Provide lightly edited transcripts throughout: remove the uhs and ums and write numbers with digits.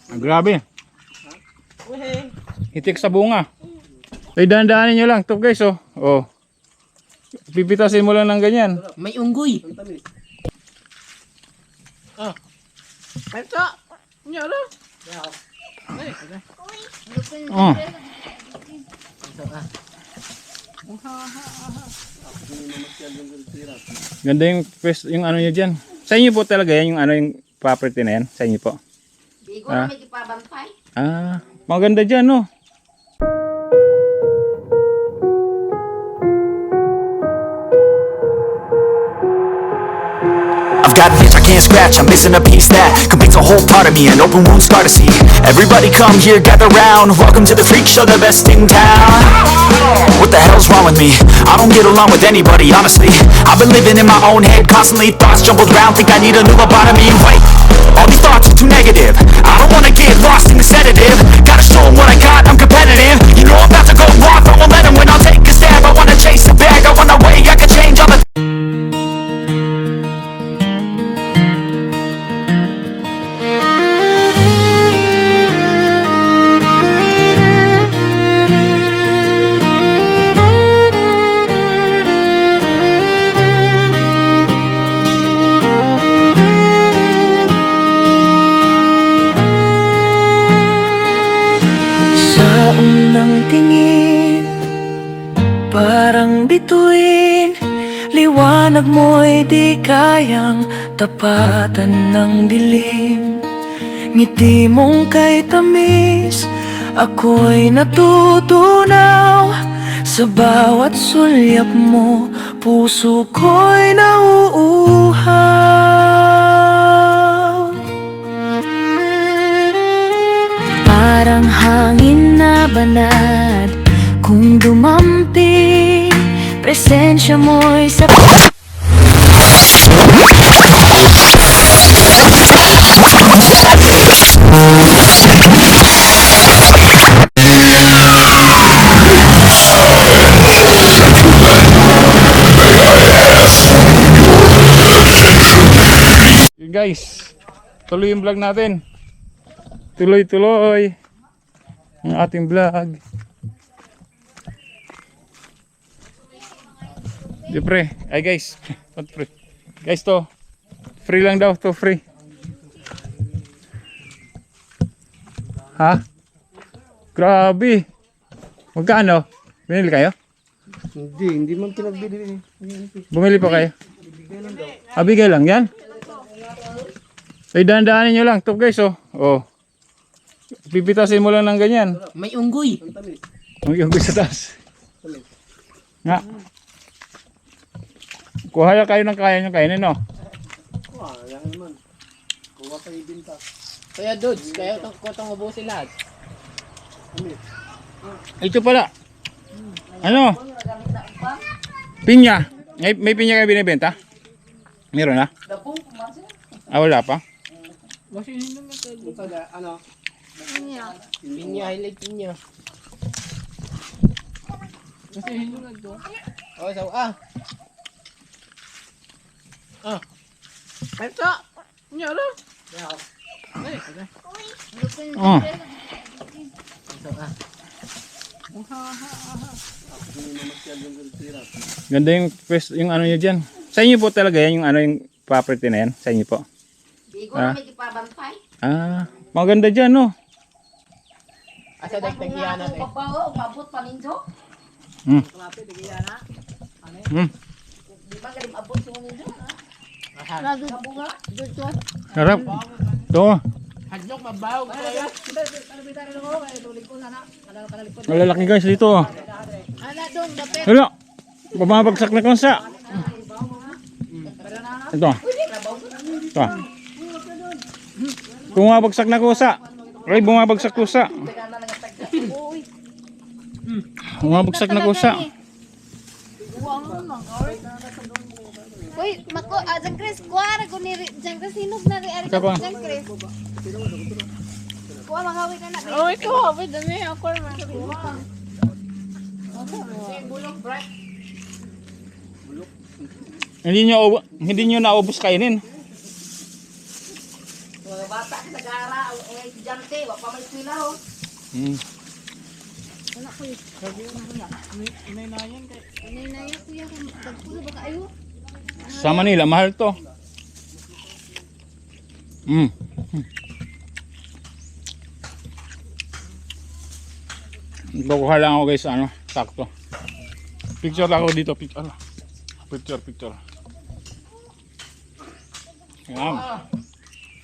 Grabe. Itik sa bunga. Ay, dahan-dahanin nyo lang to guys, oh. Oh. Pipitasin mo lang ng ganyan. May unggoy. Ah. Peso. Nyala. Oh. Ganda yung ano nyo dyan. Sa inyo po talaga yan, yung ano yung property na yan? Sa inyo po? Bigo na may ipabantay. Ah, maganda dyan, no? I've got an itch I can't scratch, I'm missing a piece that completes a whole part of me, an open wound scar to see. Everybody come here, gather round, welcome to the freak show, the best in town. What the hell's wrong with me? I don't get along with anybody, honestly. I've been living in my own head, constantly thoughts jumbled around, think I need a new lobotomy. Wait, all these thoughts are too negative, I don't wanna get lost in the sedative. Gotta show 'em what I got, I'm competitive. You know I'm about to go off, I won't let 'em win, I'll take a stab. I wanna chase a bag, I wanna weigh, I can change all the unang tingin, parang bituin. Liwanag mo'y di kayang tapatan ng dilim. Ngiti mong kay tamis, ako'y natutunaw. Sa bawat sulyap mo, puso ko'y nauuhaw. Parang hangin na banad, kung dumampi, presensya mo'y sa Guys, tuloy yung vlog natin. Tuloy-tuloy ang ating vlog. Di pre, ay guys, what pre? Guys to, free lang daw to, free. Ha? Grabe. Magkano? Binili kayo? Hindi man pinagbili. Bumili pa kayo? Bigay lang yan? Ay, dahan-dahanin nyo lang to guys, oh. Oh. Pipitasin mo lang ng ganyan. May unggoy. Ang sa taas. Nga. Kuha na kayo ng kaya nyo kainin, no? Yan naman. Kuha pa ibinta. Kaya dudes, kaya itong ubusin lahat. Ito pala. Ano? Pinya. May pinya kayo binibenta? Meron na? Wala pa? Ano? Pinya, hilig pinya. Oh, so Peso. Nyala. Oh. Ganda yung ano nyo dyan. Sa inyo po talaga yan, yung ano yung property na yan? Sa inyo po? Bigo na may ipabantay. Ah, maganda dyan, no? Asa dagdag iyan natin. Papaw, umabot pa ninyo. Lapit dagdag na. Di ba galing abot yung ninyo? Kabunga, dito. Harap. Ito. Hadlok mabaw kaya. Malalaki guys dito. Ana dong, dapet. Hala. Bumabagsak na konsa. Ito. Ito. Bumabagsak na kusa. Ay, bumabagsak kusa. Bumabagsak na kusa. Uy, mako, Jang Chris, kuha ko ni Jang Chris, hinog na rin ari Sapa? Jang Chris. Kuha, makawi ka na. Oh, ito, habit dami ako man. Hindi nyo naubos kainin. Mga bata nag-aaral, kay estudyante, wa pa may eskwela oh. Hmm. Wala ko yun. Inay na yan kuya. Tagpulo ba kayo? Sa Manila, mahal to. Hmm. Kukuha lang ako guys, ano, sakto. Picture lang ako dito, picture. Picture. Yan.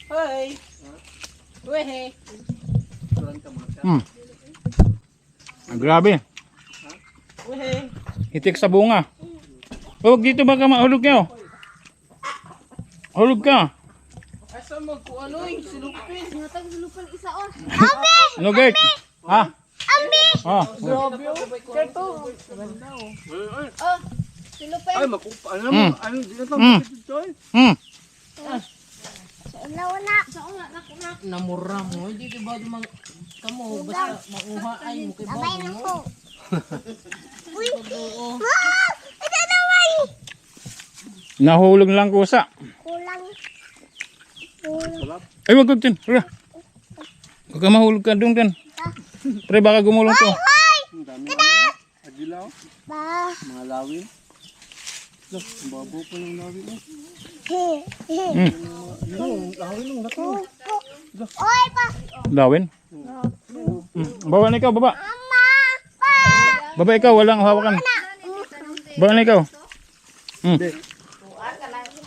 Hey! Wehe! Hmm. Grabe. Wehe! Itik sa bunga. Huwag dito baka mahulog kayo. Hulog ka. Asa mo kung ano yung silupin? Natag lulupan isa on. Ano gate? Ha? Ah. Grabe oh. Keto. Oh, silupin. Ay, makupa. Ano mo? Ano? Di na lang dito eh. Wala. Sa una, nakunak. Namura mo. Hindi diba dumang kamo. Basta mauha ay mo kay bago mo. Nahulog lang kusa. Kulang. Ay, wag din. Wala. Huwag ka mahulog ka doon din. Pre, baka gumulong to. Ang dami ano? Agilaw. Ba. Mga lawin. Look, ang babo pa ng lawin oh. Yung lawin lang nato. Oy pa. Dawin. Baba na ikaw, baba. Baba ikaw, walang hawakan. Baba na ikaw.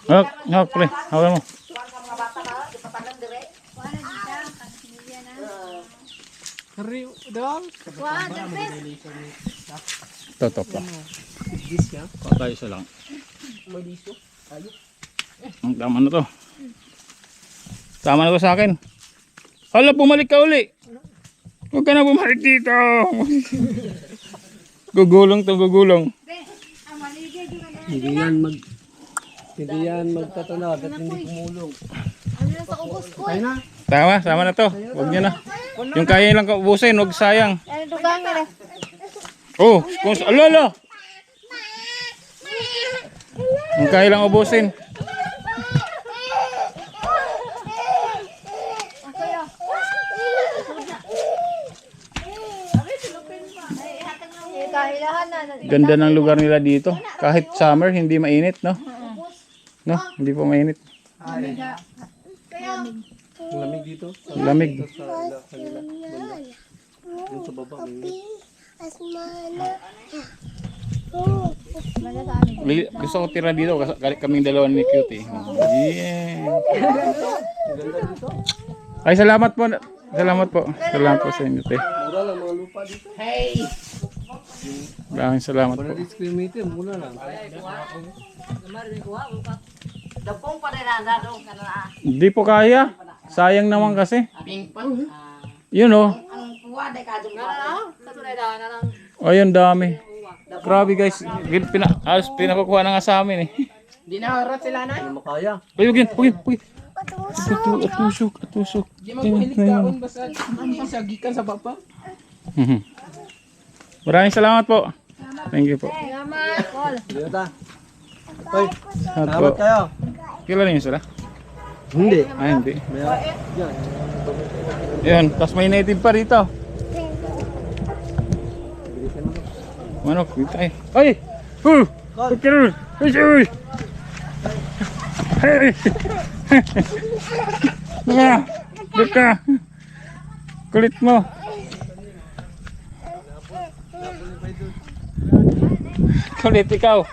Hawak, pre. Hawakan mo. Kari, dong. Wah, dapet. Totoo pa. Dis ya. Patay isa lang. May diso. Ayo. Tama na to. Tama na to sa akin. Hala, bumalik ka uli. Huwag ka na bumalik dito. Gugulong to, gugulong. Hindi yan magtatanag at hindi kumulong. Ano na sa ubos ko? Kaya na. Sama na to. Huwag nyo na. Yung kaya lang kaubusin, huwag sayang. Ano dugangan eh? Oh, kung sa... Alala! Yung kaya lang ubusin. Kahilahan na. Ganda ng lugar nila dito. Kahit summer, hindi mainit, no? No, hindi po mainit. Ang lamig dito. Lamig. Sa kanila. Banda. Yung sa baba. Gusto ko tira dito kasi kaming dalawa ni Cutie. Yeah. Ay, salamat po. Salamat po. Salamat po sa inyo, te. Mura lang mga lupa dito. Maraming salamat po. Para discriminate, mura lang. Dapong pa rin na doon ka na. Hindi po kaya. Sayang naman kasi. Pingpang. Yun oh. Ang kuwa day ka dum ka. Ayun, dami. Grabe guys. Pinakukuha na nga sa amin eh. Di na harap sila na. Hindi mo kaya. Ay, huwag. Atusok. Di magpahilig kaon basta hindi sa gikan sa baba. Maraming salamat po. Thank you po. Salamat. Call. Dito ta. Hoy, Salamat po. salamat kayo. Kilala niyo sila? Hindi. Ay, hindi. Yan. Ayun, tapos may native pa rito. Manok, dito ay. Ay! Pagkirul! Ay! Hey! Nga! Dika! Kulit mo! Kulit ikaw!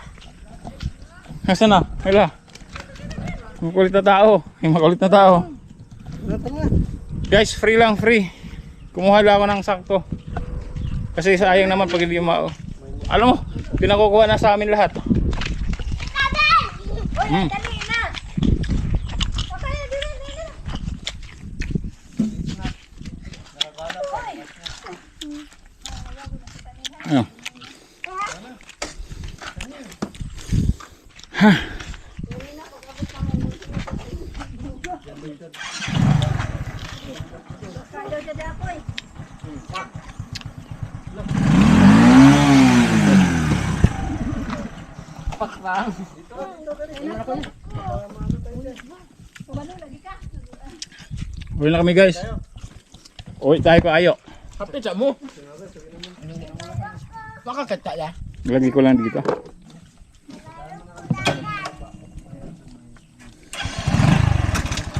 Nasaan na? Wala! Makulit na tao! Yung makulit na tao! Guys, free lang, free! Kumuha lang ako ng sakto. Kasi sayang naman pag hindi mao. Alam mo, pinakukuha na sa amin lahat. Ayun. Uwi na kami guys. Uy, tayo ko ayo. Kapit sa mo. Baka kata ya. Lagi ko lang dito.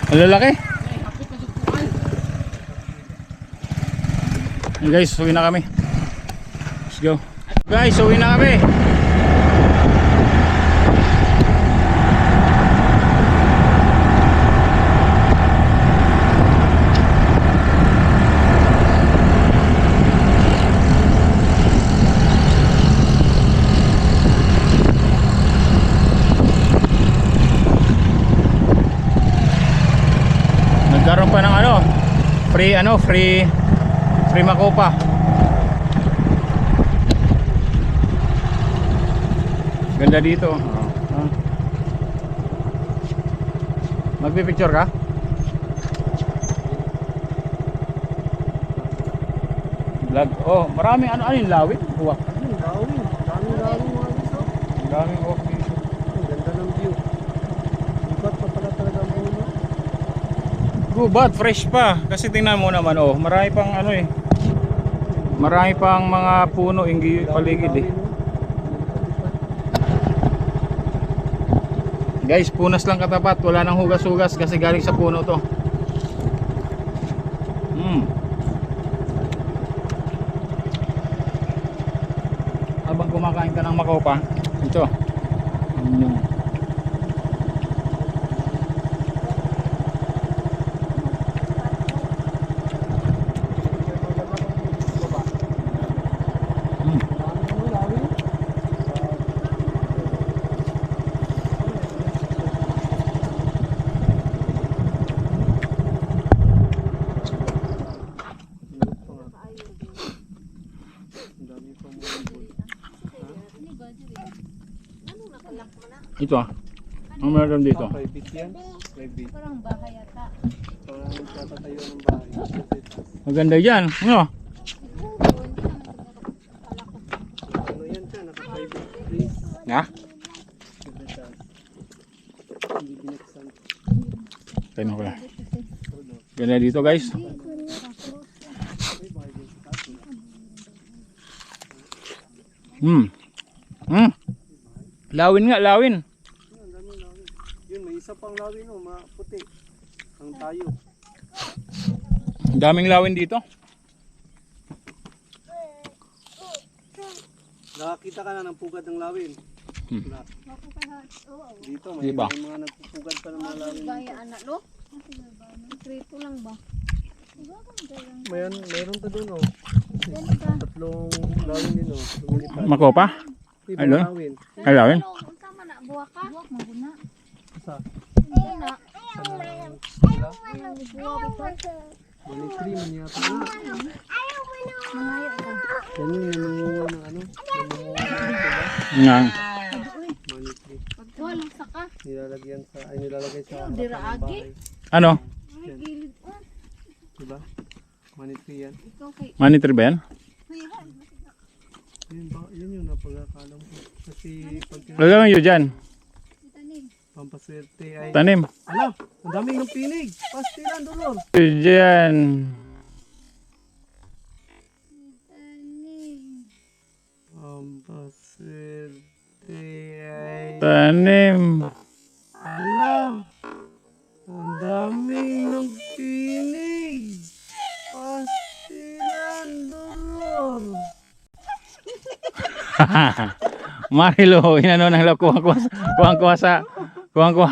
Ang lalaki. Hey guys, uwi na kami. Let's go. Guys, uwi na kami. Nagkaroon pa ng free makopa. Ganda dito. Magpipicture ka? Vlog. Oh, marami ano yung lawin? Huwak. Daming mga gusto. Daming huwak dito. Ang ganda ng view. Ibat pa pala talaga ang puno. Gubat, fresh pa. Kasi tingnan mo naman, oh, marami pang ano eh. Marami pang mga puno yung paligid eh. Guys, punas lang katapat, wala nang hugas-hugas kasi galing sa puno to. Habang kumakain ka ng makopa, ito. Ito ah. Ang meron dito. Private yan. Private. Parang bahay yata. Parang nagtatayo ng bahay. Maganda yan. Ano? Ano yan siya? Naka-private place. Ha? Hindi binuksan. Kaya ko lang. Ganda dito guys. Lawin nga, lawin. Ang daming lawin. Yun, may isa pang lawin o, maputi. Ang tayo. Daming lawin dito. Nakakita ka na ng pugad ng lawin. Wala. Dito, may, Di ba? may mga nagpupugad pa ng mga lawin. Gaya anak no? Krito lang ba? Mayroon pa doon o. Tatlong lawin din o. Lumilipad. Makopa? Iba Ano? lawin. Ay, lawin? Tama na, buwak ka? Buwak, maguna. Isa. Hindi na. Sila. Buwak ito. Money tree man yata na. Mangayo ka. Yan yung nanunguha ng ano. Nanunguha ng diba? Nga. Money tree. Pagkuha lang saka. Nilalagay sa harapan dira ng agi. bahay. Ano? Ay, gilid. Diba? Money tree yan. Ikaw kay... Money tree ba yan? Yun yung napagkakalam ko. Kasi pag Lagyan nyo dyan. pampaswerte ay... Tanim. Ano? Ang daming ng pinig. Pastilan, dolor. Dyan. Pampaswerte ay... Tanim. Alam! Ang daming ng pinig! Pastilan, dolor! Marilo, inano nang kuha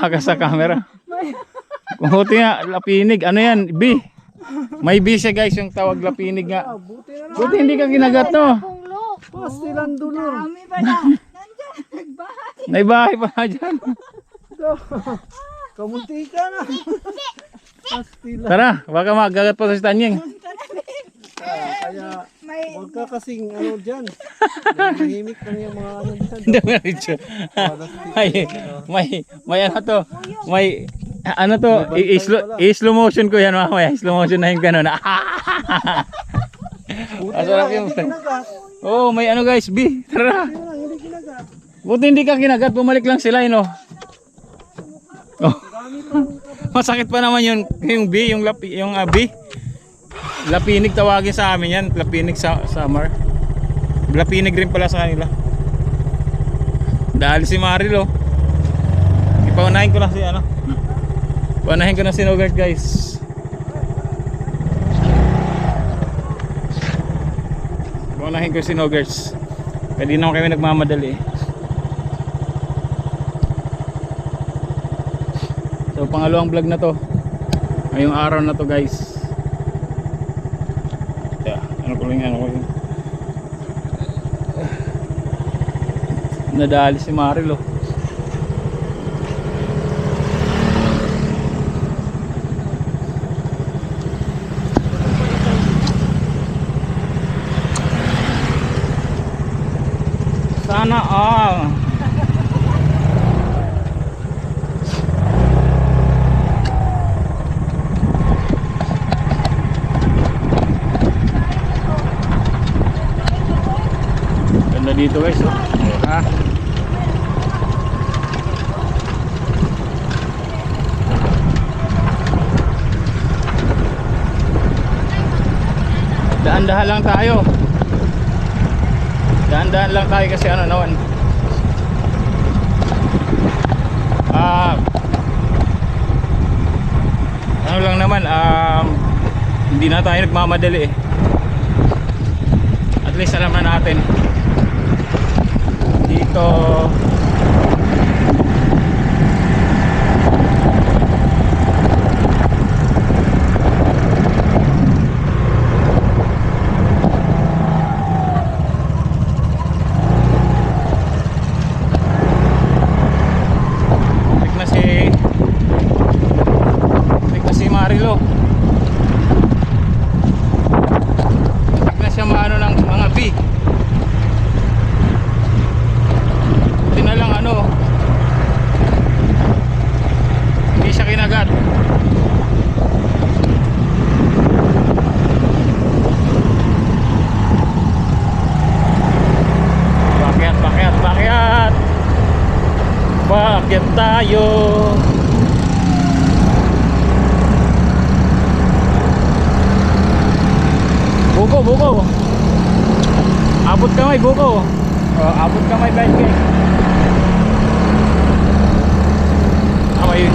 ka sa camera. Kuhuti nga, lapinig. Ano yan? B. May B siya guys, yung tawag lapinig nga. Buti na lang! Buti hindi ka kinagat no. Pastilan, dolor! Kami ba na? Nandiyan, nagbahay. May bahay pa nga dyan. Kamunti ka na! Pastilan! Tara, baka magagat pa sa tanyeng. Kaya huwag ka kasing ano dyan. Nahimik lang yung mga ano dyan. Hindi mo na-video. May ano to. May ano to. I-slow motion ko yan mamaya. Slow motion na yung gano'n. Masarap yung... Oh, may ano guys. B. Tara. Hindi kinagat. Buti hindi ka kinagat. Bumalik lang sila no. Oh. Masakit pa naman yung B. Yung B. Lapinig tawagin sa amin yan. Lapinig sa summer. Lapinig rin pala sa kanila. Dahil si Marilo. Ipaunahin ko na si ano. Paunahin ko na si Nogart guys. Paunahin ko si Nogarts. Kaya di naman kami nagmamadali. So pangalawang vlog na to. Ngayong araw na to guys. Ano ko yun. Nadali si Marilo. Sana all. Ganda dito guys, oh. Ha? Daan-dahan lang tayo. Daan-dahan lang tayo kasi ano naman. Ano lang naman, hindi na tayo nagmamadali eh. At least alam na natin. Dito si Marilo. Hindi na siya maano ng mga B. Hindi na lang ano, hindi siya kinagat. Bakit tayo? Buko. Abot kamay, buko. Abot kamay, bike. Yun.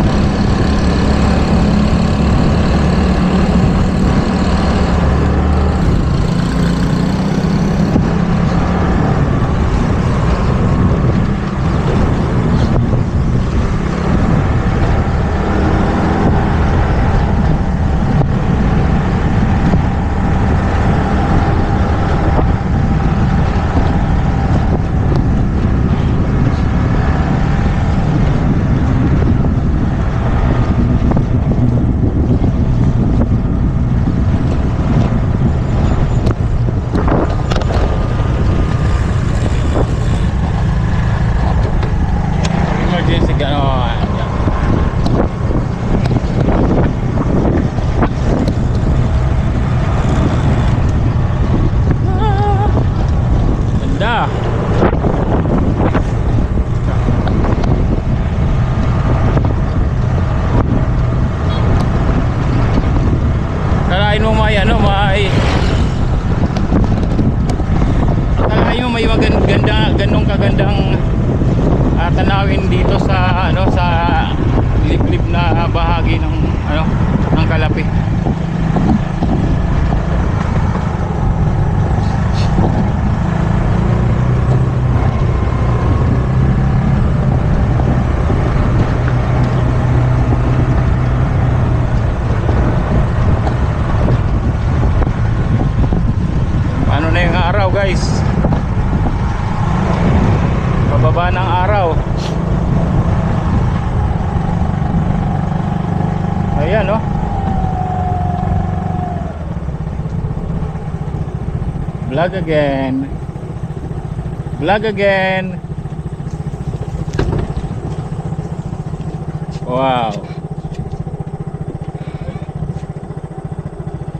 Emergency gano'n. Ganda. Kalain mo may ano, kalain mo may ganong kagandang tanawin dito sa ano, sa liblib na bahagi ng ano, ng Kalapi. Paano na yung araw guys? Pababa ng araw. Ayan, no? Vlog again. Wow.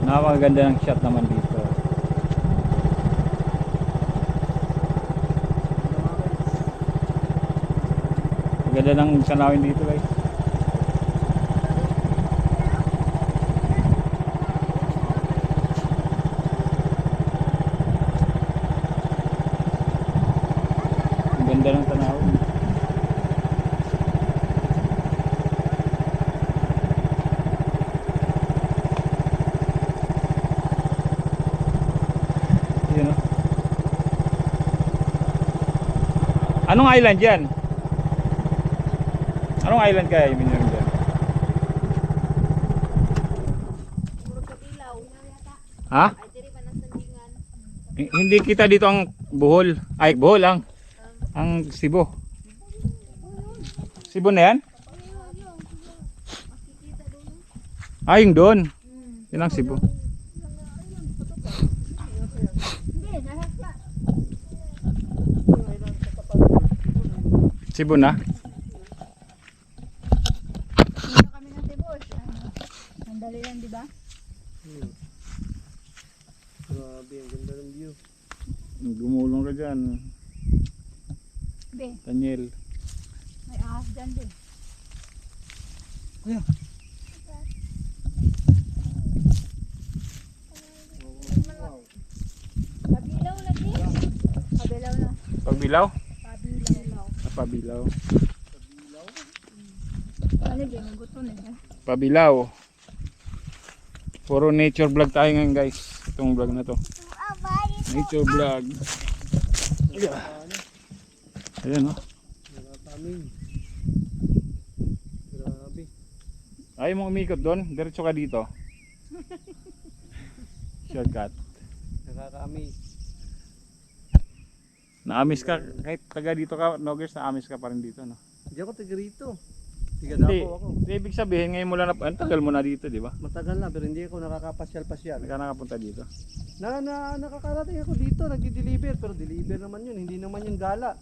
Napakaganda ng shot naman dito. Ganda ng tanawin dito guys. ganda ng tanawin. Yun o. Anong island yan? Anong island kaya yung minyan dyan? Ha? Hindi kita dito ang Bohol. Ay, Bohol ang Cebu. Cebu na yan? Ay, yung doon. Yun ang Cebu. Cebu na? Dito kami ng Tibos. Ang dali lang, di ba? Grabe, ang ganda ng view. Gumulong ka dyan. Be, Daniel. may ahas dyan, be. Kuya. Pabilaw lagi. Pabilaw na. Pagbilaw? Pabilaw. Pabilaw. Ano dyan? Ang gusto na dyan. Pabilaw. Puro nature vlog tayo ngayon guys. Itong vlog na to. Nature vlog. Ayan o. Nakataming. Grabe. Ayaw mo umikot doon. Diretso ka dito. Shortcut. Nakaka-amaze. Naamis ka. Kahit taga dito ka, Nogers, naamis ka pa rin dito. No? Hindi ako taga rito. Tiga Hindi. Davao ako. Hindi, ibig sabihin ngayon mo lang ang tagal mo na dito, di ba? Matagal na pero hindi ako nakakapasyal-pasyal. Hindi ka nakapunta dito. Nakakarating ako dito, nagdi-deliver pero deliver naman yun, hindi naman yun gala.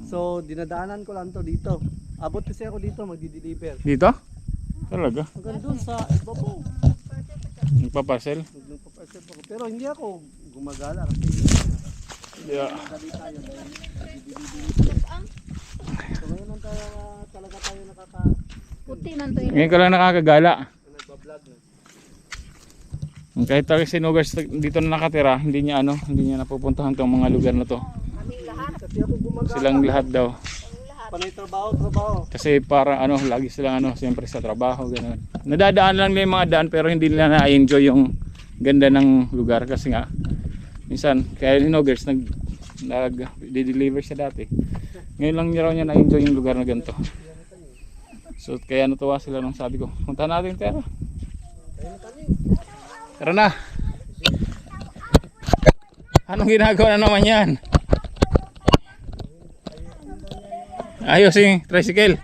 So dinadaanan ko lang to dito. Abot kasi ako dito magdi-deliver. Dito? Talaga? Hanggang doon sa ibabaw. Nagpa-parcel? Nagpa-parcel ako. Pero hindi ako gumagala kasi Yeah. dali tayo. So ngayon lang tayo, talaga tayo Puti man to yun. Ngayon ka lang nakakagala. nagbablog na. Kahit tayo si Nogers dito na nakatira, hindi niya napupuntahan tong mga lugar na to. Kasi ako gumagala. Silang lahat daw. Panay trabaho. Kasi para lagi silang siyempre sa trabaho, gano'n. Nadadaan lang nila yung mga daan pero hindi nila na-enjoy yung ganda ng lugar kasi nga minsan kaya ni Nogers nag-deliver siya dati. Ngayon lang niya raw niya na-enjoy yung lugar na ganito. So kaya natuwa sila nung sabi ko, punta natin tara. Tara na. Anong ginagawa na naman yan? Ayos yung tricycle.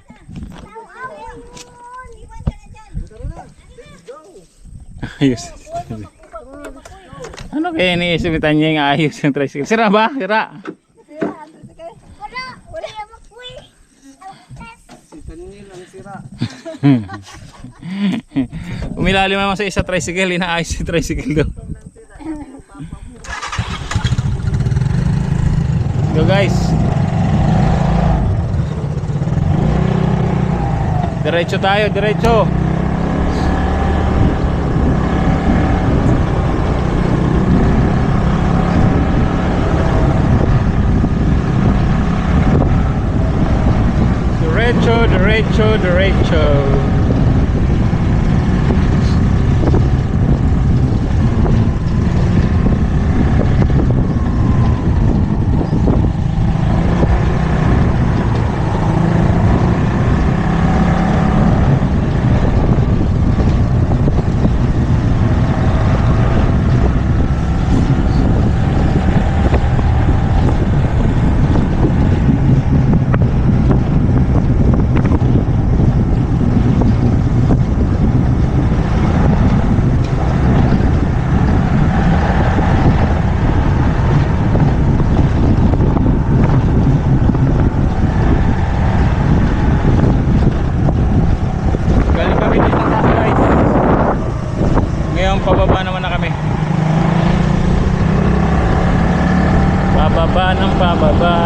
Ayos. Ano kaya iniisip ni Tanya yung ayos yung tricycle? Sira ba? Sira. Si Tanil ang sira. Umilalim naman sa isa tricycle, inaayos yung tricycle daw. Go guys. Diretso tayo, diretso. Diretso. Galing kami dito guys. Ngayon pababa naman na kami. Pababa ng pababa.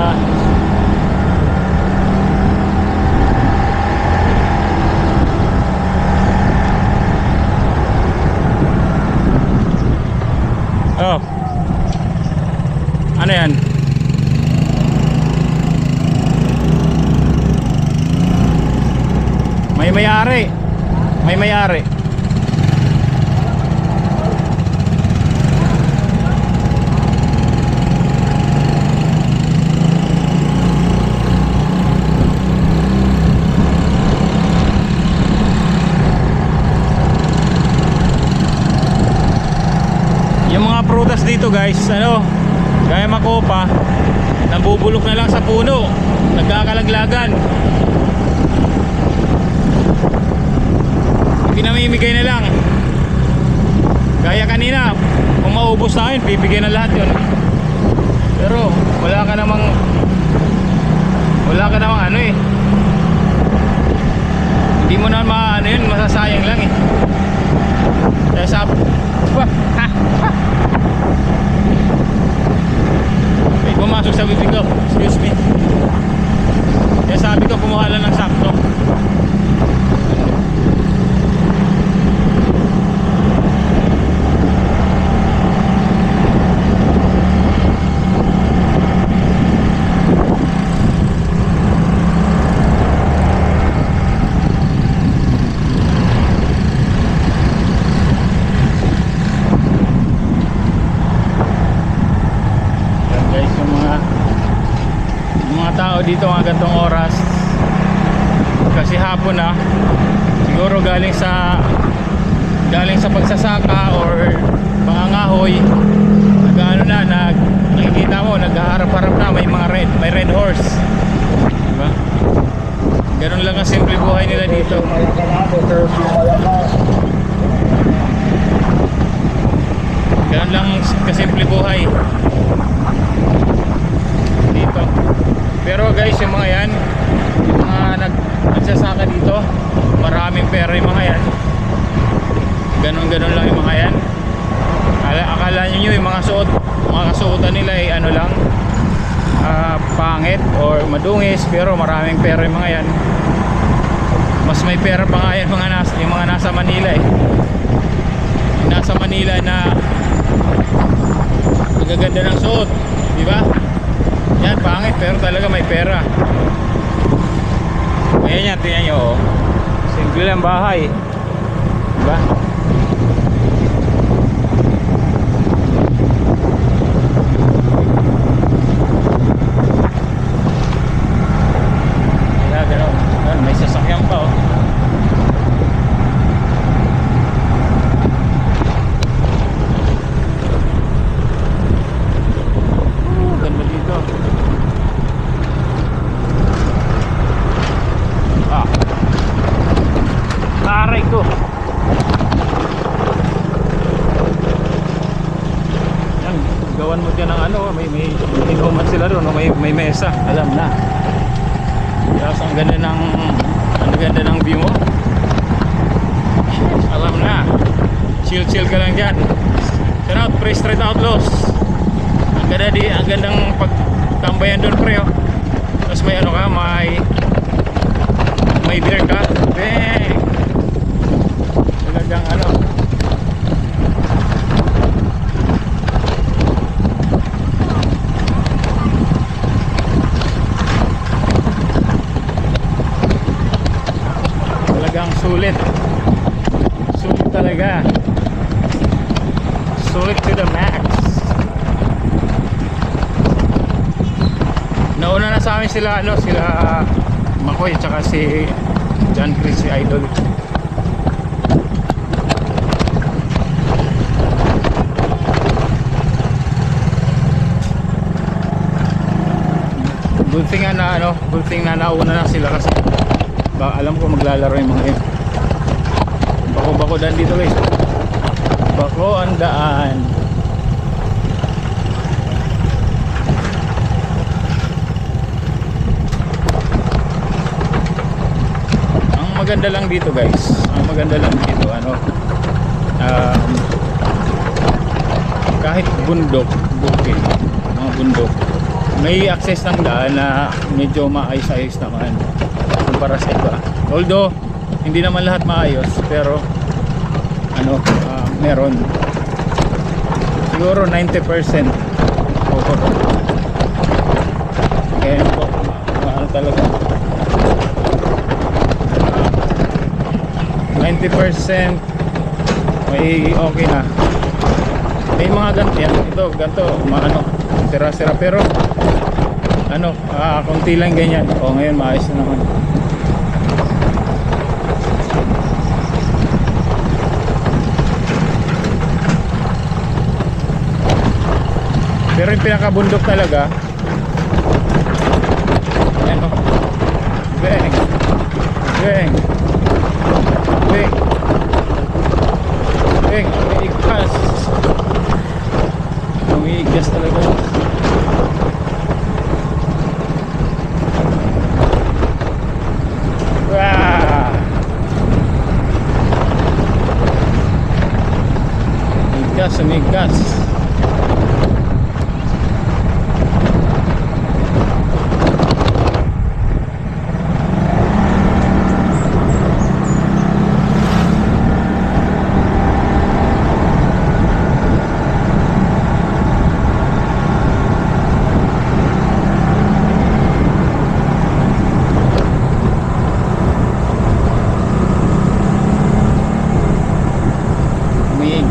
Oh. Ano yan? May may-ari. May may-ari. Yung mga prutas dito guys, ano, gaya makopa, nabubulok na lang sa puno, nagkakalaglagan. Pinamimigay na lang. Gaya kanina, kung maubos na yun, bibigyan na lahat yun. Pero wala ka namang ano eh. Hindi mo na maano yun, masasayang lang eh. Kaya may pumasok sa bibig ko. Excuse me. Kaya sabi ko kumuha lang ng sakto. Dito mga gantong oras kasi hapon na siguro galing sa pagsasaka or pangangahoy, nag-ano na, nakikita mo naghaharap-harap na, may red horse, diba? Ganun lang ang simple buhay nila dito. Ganun lang kasimple buhay dito. Pero guys, yung mga yan, yung mga nagsasaka dito, maraming pera yung mga yan. Ganon lang yung mga yan. Akala nyo yung mga kasuotan nila ay ano lang, pangit or madungis, pero maraming pera yung mga yan. Mas may pera pa nga yan yung mga nasa Manila eh. Yung nasa Manila na magaganda ng suot, di ba? Yan, pangit pero talaga may pera. Ayan yan, tingnan nyo oh. Simple lang bahay, diba? Kaya gano'n, may sasakyan pa oh. Ganda dito. Aray ko. Yan, gawan mo dyan ng ano, may inuman sila doon, may mesa, alam na. Tapos ang ganda ng view mo. Alam na. Chill ka lang dyan. Shout out, Pre Street Outlaws. Ang gandang pagtambayan doon, pre oh. Tapos may ano ka, may beer ka. Bang! Talagang ano, talagang sulit talaga, sulit to the max. Nauna na sa amin sila Makoy tsaka si John Chris, si Idol. Good thing na nauna na sila kasi alam ko maglalaro yung mga yun. Bako daan dito guys. Bako ang daan. Ang maganda lang dito guys, kahit bundok, bukid, mga bundok, may access ng daan na medyo maayos-ayos naman kumpara sa iba. Although hindi naman lahat maayos, pero meron siguro 90%. Kaya talaga 90% may okay na. May mga ganito yan. Ito, ganito, ano, sira-sira. Pero, ano, konti lang ganyan. O, ngayon, maayos na naman. Pero yung pinakabundok talaga, ayan o. Beng. Beng. Beng. Beng. Umiigpas. Umiigpas talaga. Wah. Umiigpas, umiigpas.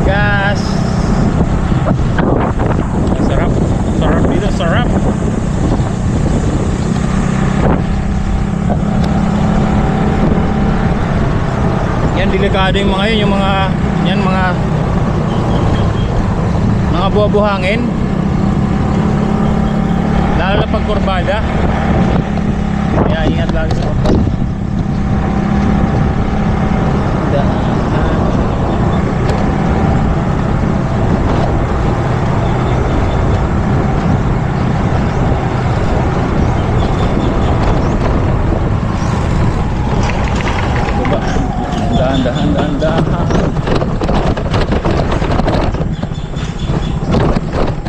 Gas. Sarap. Sarap dito, sarap. Yan, delikado yung mga yun, yung mga yan, mga buha-buhangin. Lalo na pag kurbada. Kaya ingat lagi sa motor. Dahan.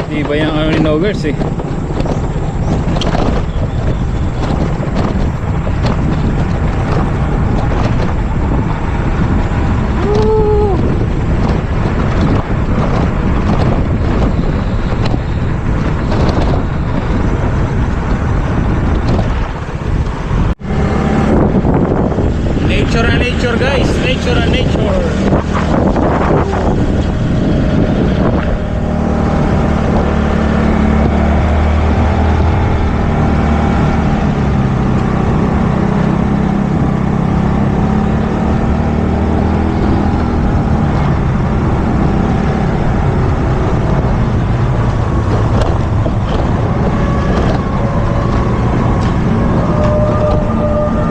Di ba yung ano ni Nogers eh? Nature guys, nature and nature.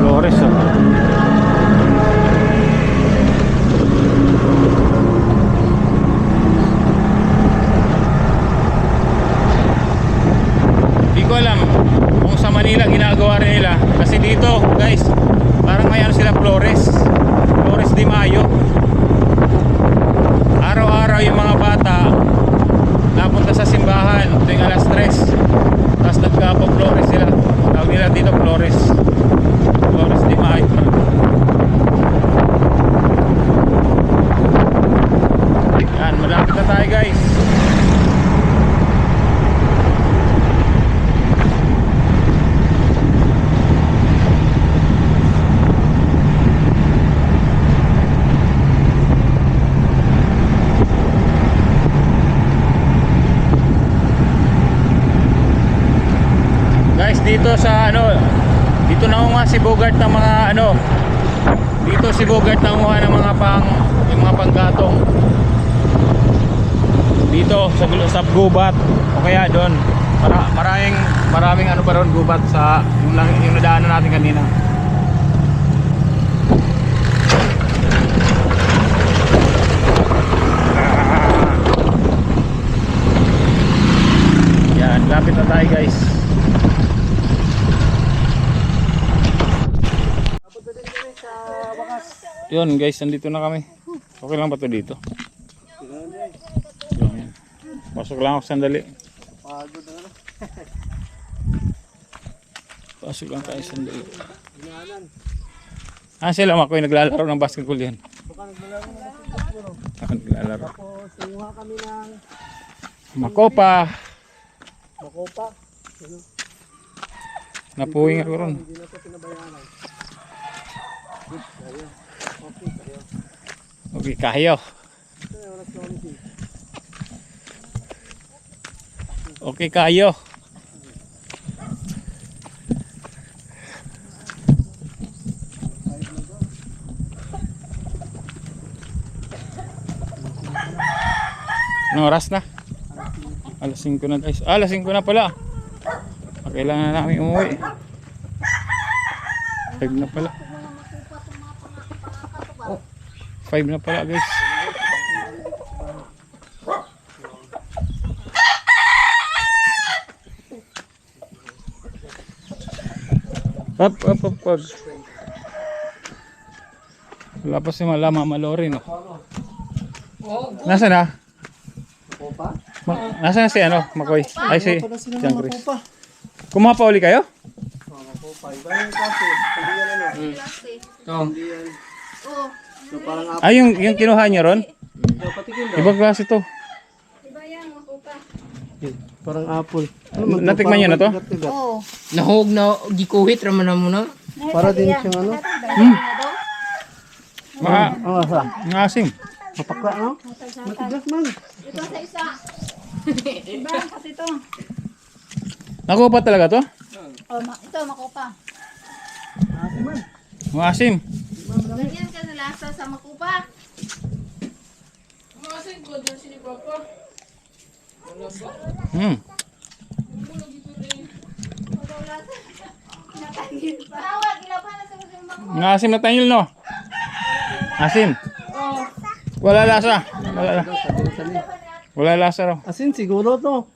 Flores oh. Alam kung sa Manila ginagawa rin nila kasi dito guys parang may ano sila Flores de Mayo. Araw-araw yung mga bata napunta sa simbahan tuwing alas 3 tapos nagkapo Flores sila, tawag nila dito Flores de Mayo. Yan, malapit na tayo guys. Dito sa ano, dito nangunga si Bogart ng mga ano, dito si Bogart nangunga ng mga yung mga panggatong dito sa gubat o kaya doon maraming ano pa ron gubat sa yung nadaanan natin kanina. Yan, lapit na tayo guys. Yun guys, nandito na kami. Okay lang ba ito dito? Yun. Pasok lang ako sandali. Pasok lang tayo sandali. Sila ako yung naglalaro ng basketball yan. Ako naglalaro. Tapos tinguha kami ng Makopa. Napuwing ako ron. Hindi na ito pinabayaan. Okay, tayo. Okay, kayo. Okay, kayo. Anong oras na? Alas 5 na guys. Alas 5 na pala. Kailangan na namin umuwi. 5 na pala. 5 na pala guys. Up. Wala pa si Mama Malori, no? Nasaan na? Makupa? Nasaan na si ano? Makoy? Ay si Wala pa na sila John ng Chris. makupa. Kumapa uli kayo? Makupa. Iba yung klase. Hindi yan ano. Hindi yan. Oo. So parang apple. Ay yung kinuha niyo ron? So, patikin daw. Ibang klase to. Diba yan, makupa? Parang apple. Natikman niyo na to? Oo. Nahog na gikuhit raman na muna. Para din siyang ano. Ang asa. Ngasim. Mapakla no? Matigas man. Ito sa isa. Iba kasi ito. Nakuha talaga to? Oh, ito makupa. Ngasim. Ganyan ka na lasa sa makupa. Hmm. Tawag, ilapan na sa makupa. Ngasim na tanyol, no? Asim. Wala lasa. Wala lasa raw. Asin siguro to.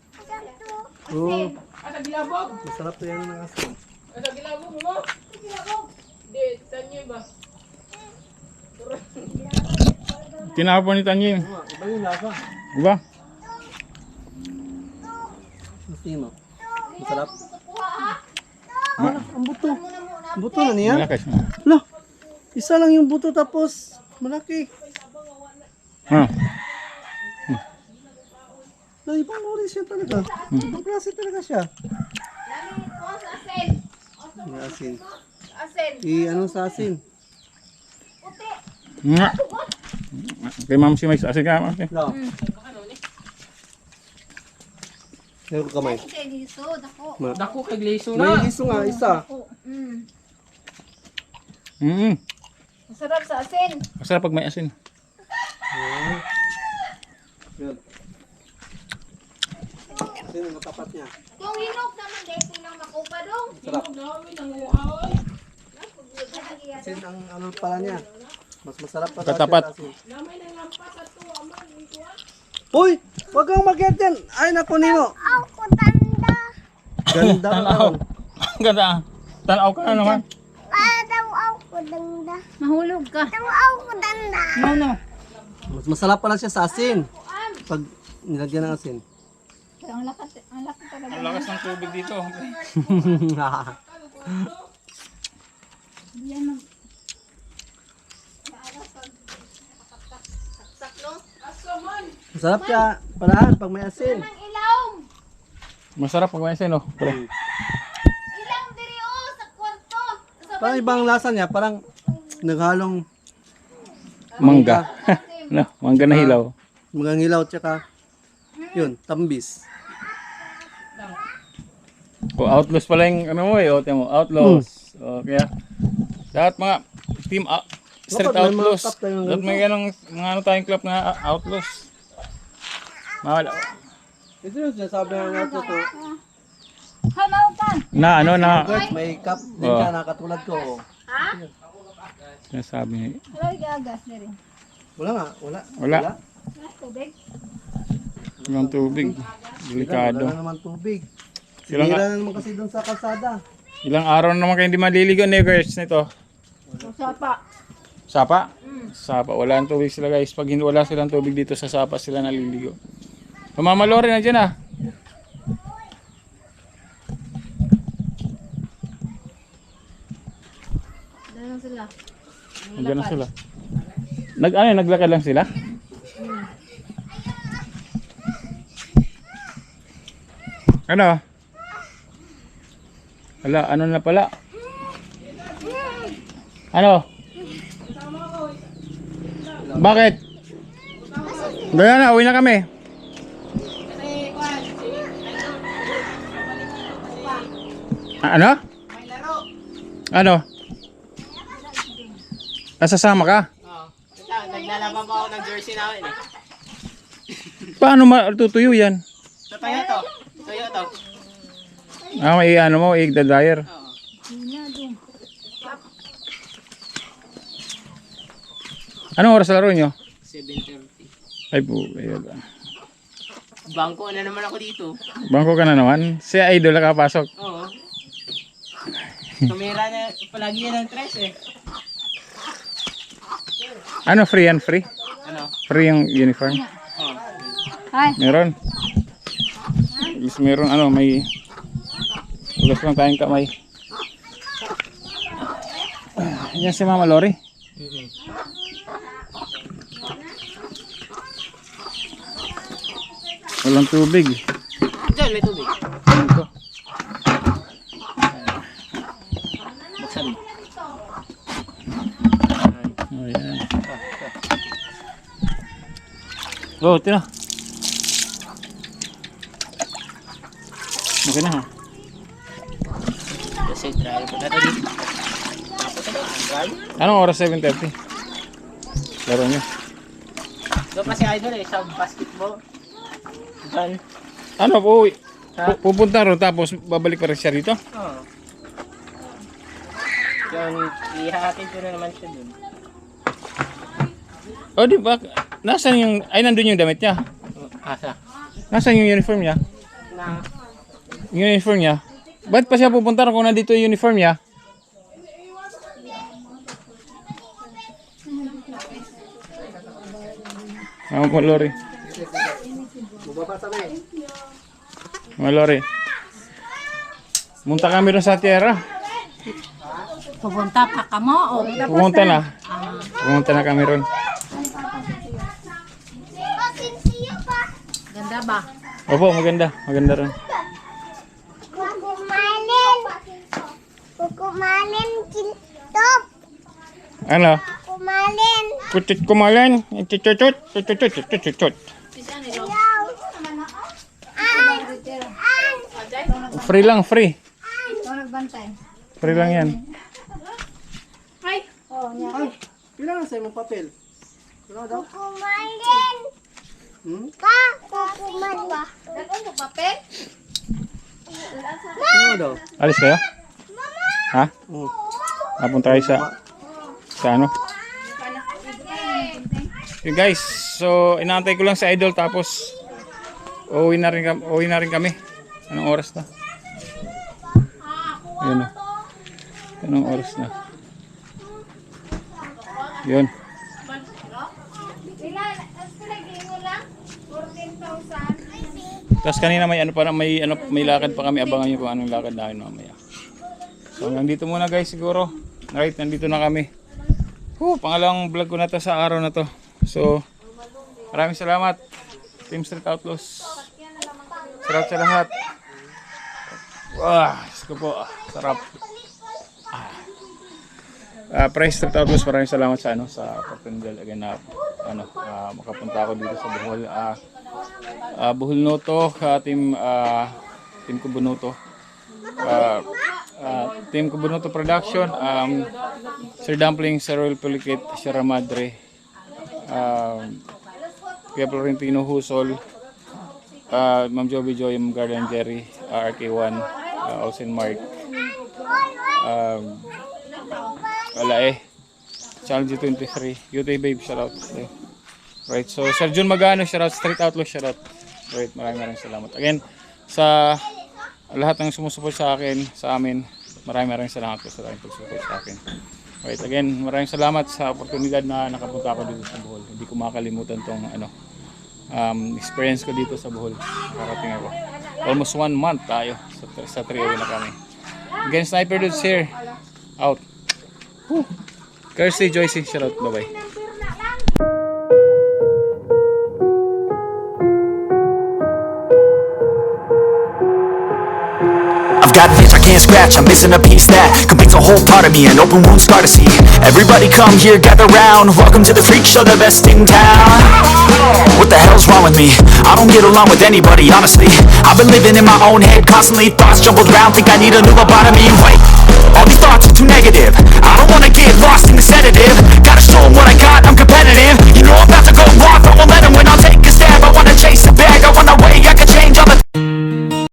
Oo. Masarap to yan ng asin. Tinapon ni Tanyol. Iba yung lasa. Diba? Asin mo. Masarap. Ang buto. Ang buto na niya? Malakas. Lah, isa lang yung buto tapos malaki. Ha. Lah, ibang uri siya talaga. Ibang klase talaga siya. Lami ko sa asin. May asin. Asin. Ano sa asin? Puti. Nga. Kay Ma'am si Mike, asin ka. Okay. Lah. Meron ko kamay. Kasi dito, dako. Dako kay gliso May na. liso nga, isa. Masarap sa asin. Masarap pag may asin. Yun. Asin ang matapat niya. Yung hinog naman, dito lang makupa dong. Sarap. Asin ang ano pala niya. Mas masarap pa Katapat. siya sa asin. Uy! Huwag kang mag-get yan! Ay, naku Nino! Ako tanda. Ganda ka naman. Ganda. Tanaw ka na naman. Mahulog ka. No. Mas masarap pala siya sa asin. Pag nilagyan ng asin. Ang lakas talaga. Ang lakas ng tubig dito. Yan mag... Masarap siya palahan pag may asin. Ang ilawom. Masarap pag may asin, no? Pre. Ilang diri sa kwarto. Parang ibang lasa niya. Parang naghalong Mangga. No, mangga na hilaw. mga ngilaw tsaka yun, tambis. O, outlaws pala yung ano mo eh. O, tiyan mo, outlaws. O, kaya, lahat mga team street Dapat may mga outlaws. cup tayong Dapat may ganong mga ano tayong club na outlaws. Mahal. Ito yung sinasabi ng nato to. Hamaw ka. Na ano na. Gert, may cup din ka na katulad ko. Sinasabi niya. Wala gagas na rin. Wala nga, wala. Wala. Tubig. Walang tubig. Delikado. Wala naman tubig. Ilang, Sinira na naman kasi doon sa kalsada. ilang araw na naman kayo hindi maliligo neighbors nito. Sapa. Sapa? Sapa. Wala ang tubig sila guys. Pag hindi wala silang tubig dito sa sapa sila naliligo. Pamamalori na dyan ah. Dala sila. Nandiyan na sila. Naglakad lang sila? Ano? Wala, ano na pala? Ano? Bakit? Gaya na, uwi na kami. Ano? Ano? Nasasama ka? Oo. Naglalaban pa ako ng jersey namin eh. Paano matutuyo yan? Tutuyo to. Tuyo to. May ano mo, i-dryer. Oo. Anong oras laro nyo? 7:30. Ay po, ayun. Bangko na naman ako dito. Bangko ka na naman? Si Idol nakapasok. Oo. Kamera na, palagi yan ng tres eh. Ano, free yan? Free? Ano? Free yung uniform? Oo. Meron. Meron ano, may ulas lang tayong kamay. Yan si Mama Lori. Walang tubig. Diyan, may tubig. Ito. Buksan mo. Ayan. Oh, tira. Okay na ha. Kasi try ko na ito dito. Tapos ano, try. Anong oras? 7:30? Laro nyo. Doon pa si Idol eh, sa basketball. Diyan. Ano po? Ha? Pupunta ron tapos babalik pa rin siya rito? Oo. Diyan, ihahatid ko na naman siya dun. O di ba? Nasaan yung... Ay, nandun yung damit niya. Asa? Nasaan yung uniform niya? Na, Yung uniform niya? Ba't pa siya pupunta ron kung nandito yung uniform niya? Mama Lori. Mama Lori. Munta kami ron sa tierra. Pupunta pa ka mo o Pumunta na. Pumunta na kami ron. ganda ba? Opo, maganda. Maganda ron. Kukumalin kintop. Ano? Kumalin. Kutit kumalan. Tututut. Tututut. Tututut. Free lang, free. Free lang yan. Kailangan sa imong papel. Wala daw. Kukumalin. Pa, kukumalin. Ano daw? Alis kayo? Ha? Napunta kayo sa ano? Okay guys, so inaantay ko lang sa Idol tapos uuwi na rin kami. Anong oras na? Ayun na. Anong oras na? Yun. Tapos kanina may ano pa may lakad pa kami, abangan niyo kung anong lakad namin mamaya. So hanggang dito muna guys siguro. Right, nandito na kami. Pangalawang vlog ko na to sa araw na to. So maraming salamat Team Street Outlaws. Sarap sa lahat. Wah, isko po. Sarap. Price Street Outlaws, maraming salamat sa sa opportunity again na makapunta ako dito sa Bohol. Bohol Noto, Team Kubunoto. Team Kubunoto Production, Sir Dumpling, Sir Royal Pulicate, Sierra Madre, Kuya Florentino Husol, Ma'am Joby Joy, Ma'am Guardian Jerry, RK1, Austin Mark, Channel G23, UT Babe, shoutout. Right, so Sir Jun Magano, shoutout, Street Outlaw, shoutout. Right, maraming salamat. Again, sa lahat ng sumusuport sa akin, sa amin, maraming salamat po sa lahat ng pagsupport sa akin. Right, again, maraming salamat sa oportunidad na nakapunta ako dito sa Bohol. Hindi ko makalimutan tong experience ko dito sa Bohol. Karating ako. Almost 1 month tayo sa trio na kami. Again, Sniper Dudes here. Out. Kirsty, Joycey, shoutout. Bye-bye. I've got this, I can't scratch, I'm missing a piece that completes a whole part of me, an open wound scar to see. Everybody come here, gather round, welcome to the freak show, the best in town. What the hell's wrong with me? I don't get along with anybody, honestly. I've been living in my own head constantly, thoughts jumbled round, think I need a new lobotomy. Wait, all these thoughts are too negative, I don't wanna get lost in the sedative.